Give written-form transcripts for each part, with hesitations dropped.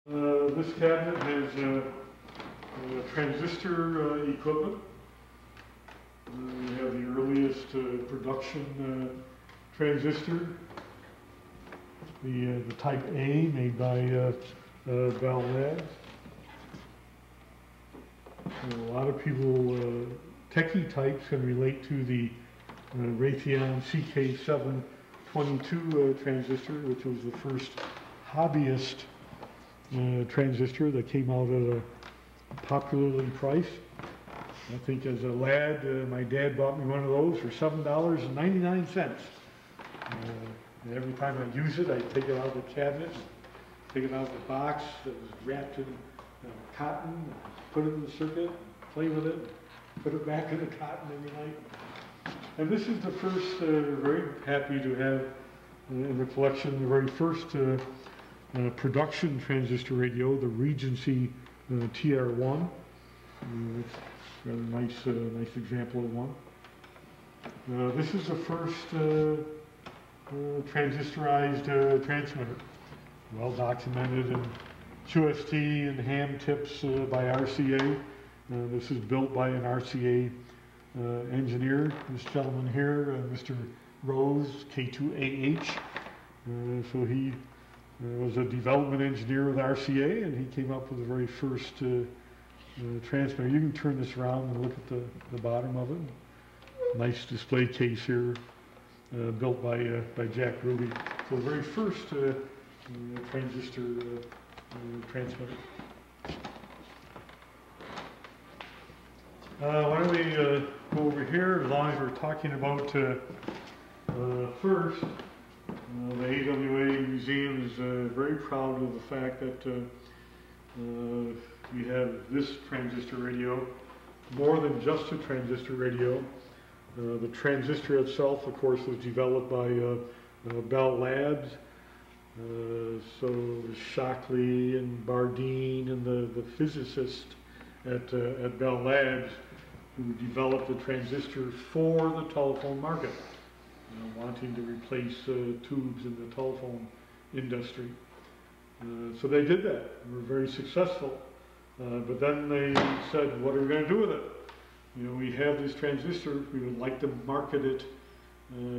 This cabinet has transistor equipment. We have the earliest production transistor, the Type A made by Bell Labs. A lot of people, techie types, can relate to the Raytheon CK722 transistor, which was the first hobbyist transistor that came out at a popularly priced. I think as a lad, my dad bought me one of those for $7.99. And every time I use it, I take it out of the cabinet, take it out of the box that was wrapped in cotton, put it in the circuit, play with it, put it back in the cotton every night. And this is the first, very happy to have in the collection, the very first production transistor radio, the Regency TR1. Rather nice, nice example of one. This is the first transistorized transmitter, well documented in QST and ham tips by RCA. This is built by an RCA engineer. This gentleman here, Mr. Rose, K2AH. So he was a development engineer with RCA, and he came up with the very first transmitter. You can turn this around and look at the bottom of it. Nice display case here, built by Jack Ruby. So the very first transistor transmitter. Why don't we go over here, as long as we're talking about first, the AWA Museum is very proud of the fact that we have this transistor radio, more than just a transistor radio. The transistor itself, of course, was developed by Bell Labs. So Shockley and Bardeen and the physicist at Bell Labs who developed the transistor for the telephone market, wanting to replace tubes in the telephone industry. So they did that. They were very successful. But then they said, what are we going to do with it? We have this transistor. We would like to market it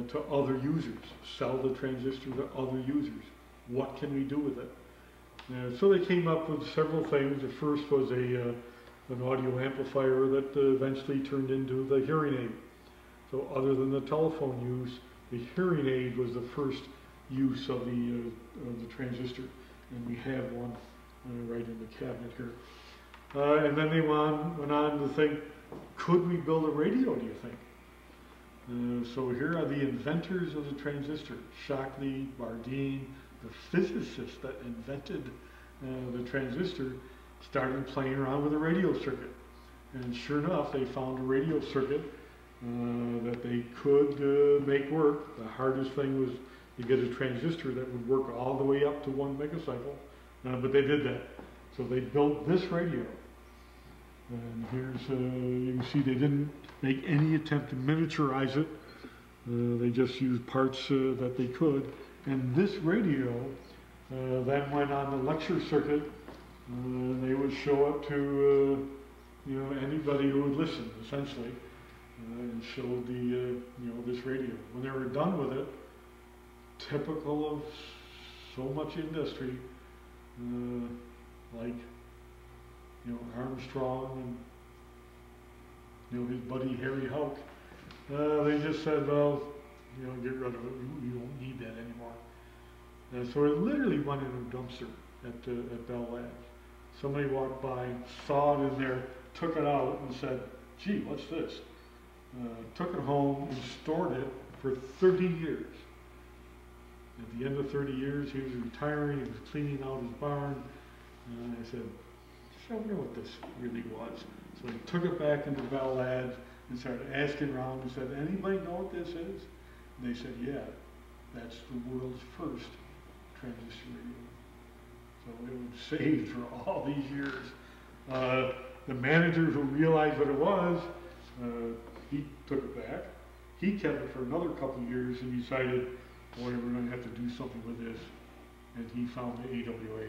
to other users, sell the transistor to other users. What can we do with it? So they came up with several things. The first was an audio amplifier that eventually turned into the hearing aid. So other than the telephone use, the hearing aid was the first use of the transistor. And we have one right in the cabinet here. And then they went on to think, could we build a radio, do you think? So here are the inventors of the transistor: Shockley, Bardeen, the physicists that invented the transistor, started playing around with a radio circuit. And sure enough, they found a radio circuit that they could make work. The hardest thing was to get a transistor that would work all the way up to 1 megacycle, but they did that. So they built this radio. And here's, you can see they didn't make any attempt to miniaturize it. They just used parts that they could. And this radio then went on the lecture circuit. They would show it to anybody who would listen, essentially, and showed the this radio. When they were done with it, typical of so much industry, like Armstrong and his buddy Harry Houck, they just said, well, get rid of it. We don't need that anymore. So it literally went in a dumpster at Bell Labs. Somebody walked by, saw it in there, took it out, and said, "Gee, what's this?" Took it home and stored it for 30 years. At the end of 30 years, he was retiring. He was cleaning out his barn. And I said, I wonder what this really was. So he took it back into Bell Labs and started asking around and said, anybody know what this is? And they said, yeah, that's the world's first transistor radio. So it was saved for all these years. The manager who realized what it was, he took it back. He kept it for another couple of years and decided, boy, we're going to have to do something with this. And he found the AWA.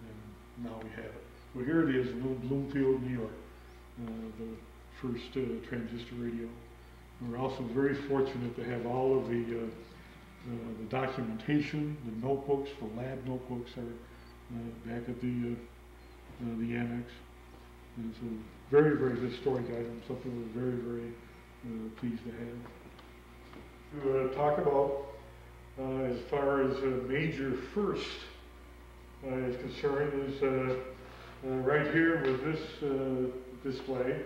And Now we have it. So here it is in Little Bloomfield, New York, the first transistor radio. We're also very fortunate to have all of the documentation, the notebooks, the lab notebooks are back at the annex. And it's a very, very historic item, something we're very, very pleased to have. To talk about, as far as a major first is concerned, is right here with this display.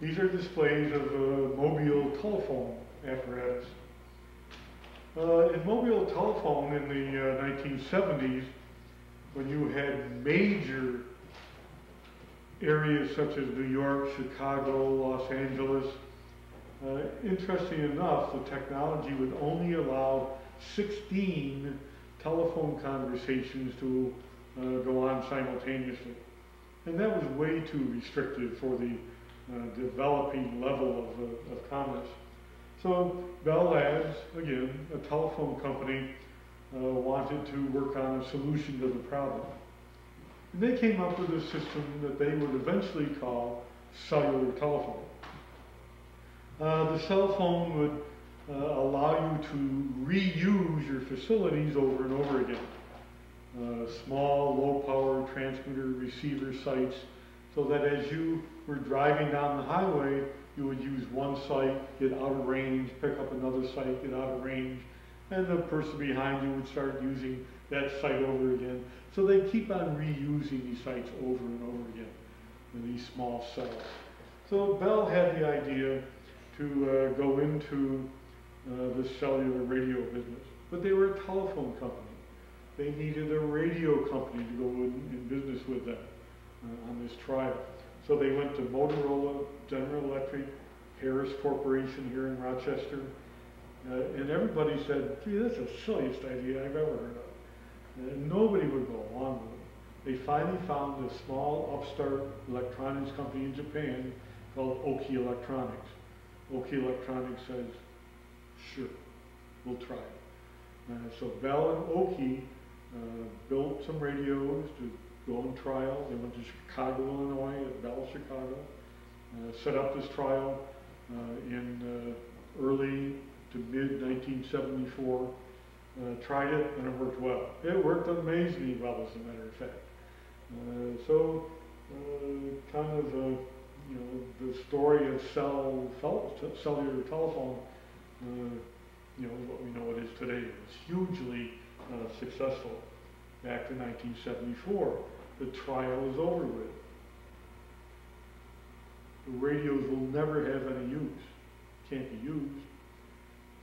These are displays of mobile telephone apparatus. In mobile telephone in the 1970s, when you had major areas such as New York, Chicago, Los Angeles, interesting enough, the technology would only allow 16 telephone conversations to go on simultaneously. And that was way too restrictive for the developing level of commerce. So Bell Labs, again, a telephone company, wanted to work on a solution to the problem. And they came up with a system that they would eventually call cellular telephone. The cell phone would allow you to reuse your facilities over and over again. Small, low-power transmitter receiver sites, so that as you were driving down the highway, you would use one site, get out of range, pick up another site, get out of range, and the person behind you would start using that site over again. So they keep on reusing these sites over and over again in these small cells. So Bell had the idea to go into the cellular radio business, but they were a telephone company. They needed a radio company to go in business with them on this trial. So they went to Motorola, General Electric, Harris Corporation here in Rochester, and everybody said, gee, that's the silliest idea I've ever heard of. And nobody would go along with it. They finally found a small upstart electronics company in Japan called Oki Electronics. Oki Electronics said, sure, we'll try it. So Bell and Oki built some radios to go on trial. They went to Chicago, Illinois, at Bell Chicago, set up this trial in early to mid 1974, tried it, and it worked well. It worked amazingly well, as a matter of fact. Kind of you know, the story of cellular telephone, you know, what we know it is today. It's hugely successful. Back in 1974, the trial is over with. The radios will never have any use, can't be used.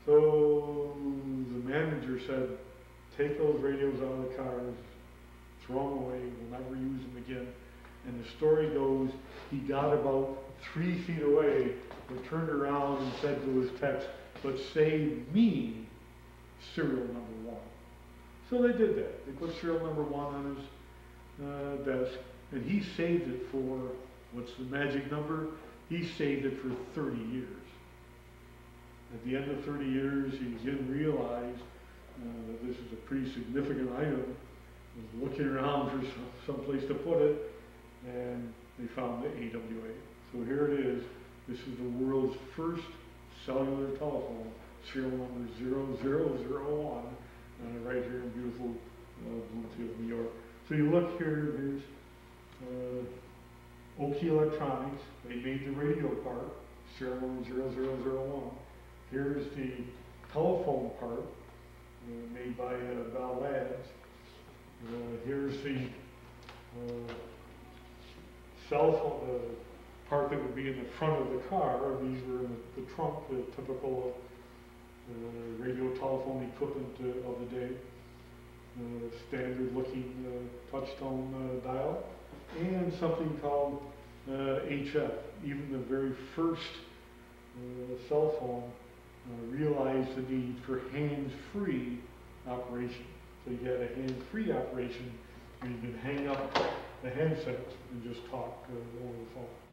So the manager said, take those radios out of the cars, throw them away, we'll never use them again. And the story goes, he got about 3 feet away and turned around and said to his techs, but save me serial number 1. So they did that. They put serial number 1 on his desk, and he saved it for, what's the magic number? He saved it for 30 years. At the end of 30 years, he again realized that this is a pretty significant item. He was looking around for some place to put it, and they found the AWA. So here it is. This is the world's first cellular telephone, serial number 0001, right here in beautiful Bloomfield, New York. So you look here, there's Oki Electronics. They made the radio part, serial number 0001. Here's the telephone part, made by Bell Labs. Here's the cell phone, part that would be in the front of the car. These were in the trunk, the typical radio telephone equipment of the day. Standard looking touch-tone dial, and something called HF. Even the very first cell phone realized the need for hands-free operation. So you had a hands-free operation where you could hang up the handset and just talk over the phone.